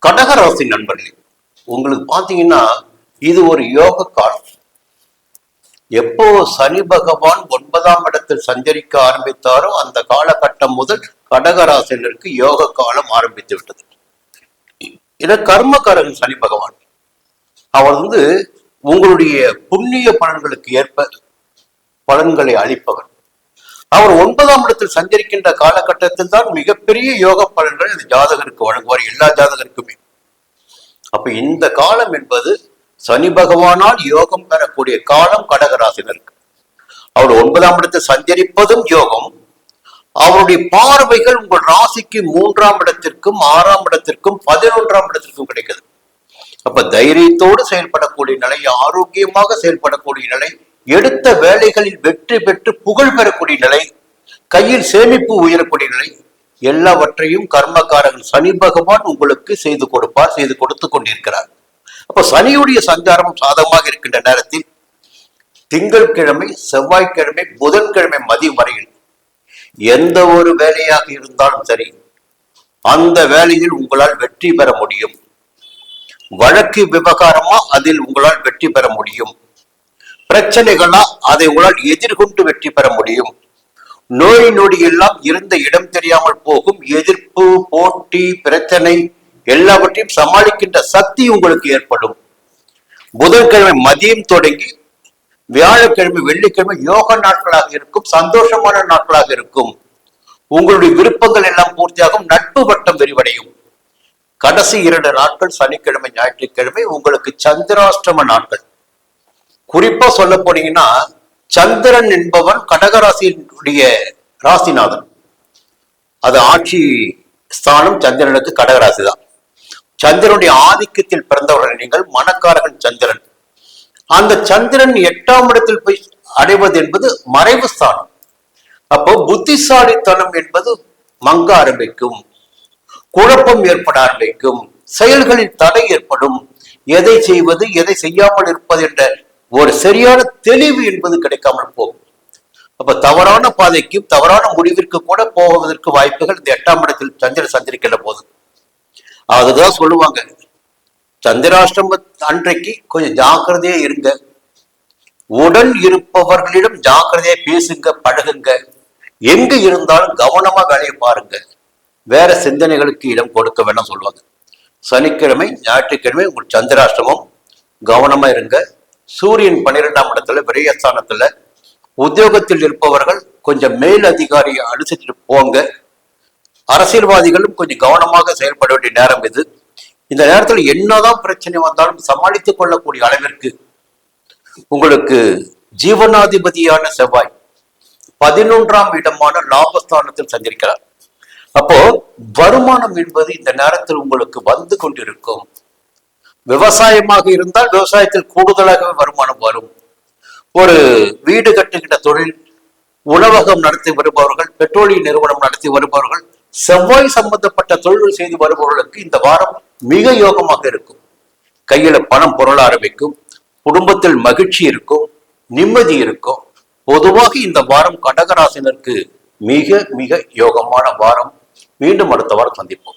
கடகராசி நண்பர்களே, உங்களுக்கு பாத்தீங்கன்னா இது ஒரு யோக காலம். எப்போ சனி பகவான் 9ஆம் இடத்தில் சஞ்சரிக்க ஆரம்பித்தாரோ அந்த காலகட்டம் முதல் கடகராசினருக்கு யோக காலம் ஆரம்பித்து விட்டது. இத கர்மகாரன் சனி பகவான். அவர் உங்களுடைய புண்ணிய பலன்களுக்கு ஏற்ப பலன்களை அளிப்பவர். அவர் 9ஆம் இடத்தில் சஞ்சரிக்கின்ற காலகட்டத்தில் தான் மிகப்பெரிய யோக பலன்கள் இந்த ஜாதகருக்கு வழங்குவார், எல்லா ஜாதகருக்குமே. அப்ப இந்த காலம் என்பது சனி பகவானால் யோகம் பெறக்கூடிய காலம் கடகராசினருக்கு. அவர் 9ஆம் இடத்தில் சஞ்சரிப்பதும் யோகம். அவருடைய பார்வைகள் உங்கள் ராசிக்கு 3ஆம் இடத்திற்கும் 6ஆம் இடத்திற்கும் 11ஆம் இடத்திற்கும் கிடைக்குது. அப்ப தைரியத்தோடு செயல்படக்கூடிய நிலை, ஆரோக்கியமாக செயல்படக்கூடிய நிலை, எடுத்த வேலைகளில் வெற்றி பெற்று புகழ் பெறக்கூடிய நிலை, கையில் சேமிப்பு உயரக்கூடிய நிலை, எல்லாவற்றையும் கர்மகாரகன் சனி பகவான் உங்களுக்கு செய்து கொடுப்பார், செய்து கொடுத்து கொண்டிருக்கிறார். அப்ப சனியுடைய சஞ்சாரம் சாதகமாக இருக்கின்ற நேரத்தில் திங்கட்கிழமை, செவ்வாய்க்கிழமை, புதன்கிழமை மதியம் வரையில் எந்த ஒரு வேலையாக இருந்தாலும் சரி, அந்த வேலையில் உங்களால் வெற்றி பெற முடியும். வழக்கு விவகாரமா அதில் உங்களால் வெற்றி பெற முடியும். பிரச்சனைகளா அதை உங்களால் எதிர்கொண்டு வெற்றி பெற முடியும். நோய் நொடி எல்லாம் இருந்த இடம் தெரியாமல் போகும். எதிர்ப்பு, போட்டி, பிரச்சனை எல்லாவற்றையும் சமாளிக்கின்ற சக்தி உங்களுக்கு ஏற்படும். புதன்கிழமை மதியம் தொடங்கி வியாழக்கிழமை, வெள்ளிக்கிழமை யோக நாட்களாக இருக்கும், சந்தோஷமான நாட்களாக இருக்கும். உங்களுடைய விருப்பங்கள் எல்லாம் பூர்த்தியாகும், நட்பு வட்டம் விரிவடையும். கடைசி 2 நாட்கள் சனிக்கிழமை, ஞாயிற்றுக்கிழமை உங்களுக்கு சந்திராஷ்டம நாட்கள். குறிப்பா சொல்ல போனீங்கன்னா சந்திரன் என்பவன் கடகராசியினுடைய ராசிநாதன். அது ஆட்சி ஸ்தானம் சந்திரனுக்கு கடகராசி தான். சந்திரனுடைய ஆதிக்கத்தில் பிறந்தவர்கள் நீங்கள், மனக்காரகன் சந்திரன். அந்த சந்திரன் 8ஆம் இடத்தில் போய் அடைவது என்பது மறைவு ஸ்தானம். அப்போ புத்திசாலித்தனம் என்பது மங்க ஆரம்பிக்கும், குழப்பம் ஏற்பட ஆரம்பிக்கும், செயல்களில் தடை ஏற்படும். எதை செய்வது, எதை செய்யாமல் இருப்பது என்ற ஒரு சரியான தெளிவு என்பது கிடைக்காமல் போகும். அப்ப தவறான பாதைக்கும் தவறான முடிவிற்கு கூட போவதற்கு வாய்ப்புகள் இந்த 8ஆம் இடத்தில் சந்திரன் சந்திரிக்கிற போது. அதுதான் சொல்லுவாங்க, சந்திராஷ்டம அன்றைக்கு கொஞ்சம் ஜாக்கிரதையா இருங்க, உடன் இருப்பவர்களிடம் ஜாக்கிரதையா பேசுங்க, பழகுங்க, எங்க இருந்தாலும் கவனமா வேலையை பாருங்க, வேற சிந்தனைகளுக்கு இடம் கொடுக்க வேண்டாம் சொல்லுவாங்க. சனிக்கிழமை, ஞாயிற்றுக்கிழமை உங்களுக்கு சந்திராஷ்டமம், கவனமா இருங்க. சூரியன் 12ஆம் இடத்துல விரயஸ்தானத்துல. உத்தியோகத்தில் இருப்பவர்கள் கொஞ்சம் மேல் அதிகாரியை அனுசரிச்சுட்டு போங்க. அரசியல்வாதிகளும் கொஞ்சம் கவனமாக செயல்பட வேண்டிய நேரம் இது. இந்த நேரத்தில் என்னதான் பிரச்சனை வந்தாலும் சமாளித்துக் கொள்ளக்கூடிய அளவிற்கு உங்களுக்கு ஜீவனாதிபதியான செவ்வாய் 11ஆம் இடமான லாபஸ்தானத்தில் சஞ்சரிக்கிறார். அப்போ வருமானம் என்பது இந்த நேரத்தில் உங்களுக்கு வந்து கொண்டிருக்கும். விவசாயமாக இருந்தால் விவசாயத்தில் கூடுதலாக வருமானம் வரும். ஒரு வீடு கட்டுகின்ற தொழில், உணவகம் நடத்தி வருபவர்கள், பெட்ரோலிய நிறுவனம் நடத்தி வருபவர்கள், செவ்வாய் சம்பந்தப்பட்ட தொழில் செய்து வருபவர்களுக்கு இந்த வாரம் மிக யோகமாக இருக்கும். கையில பணம் பொருள ஆரம்பிக்கும், குடும்பத்தில் மகிழ்ச்சி இருக்கும், நிம்மதி இருக்கும். பொதுவாக இந்த வாரம் கடகராசினருக்கு மிக மிக யோகமான வாரம். மீண்டும் அடுத்த வாரம் சந்திப்போம்.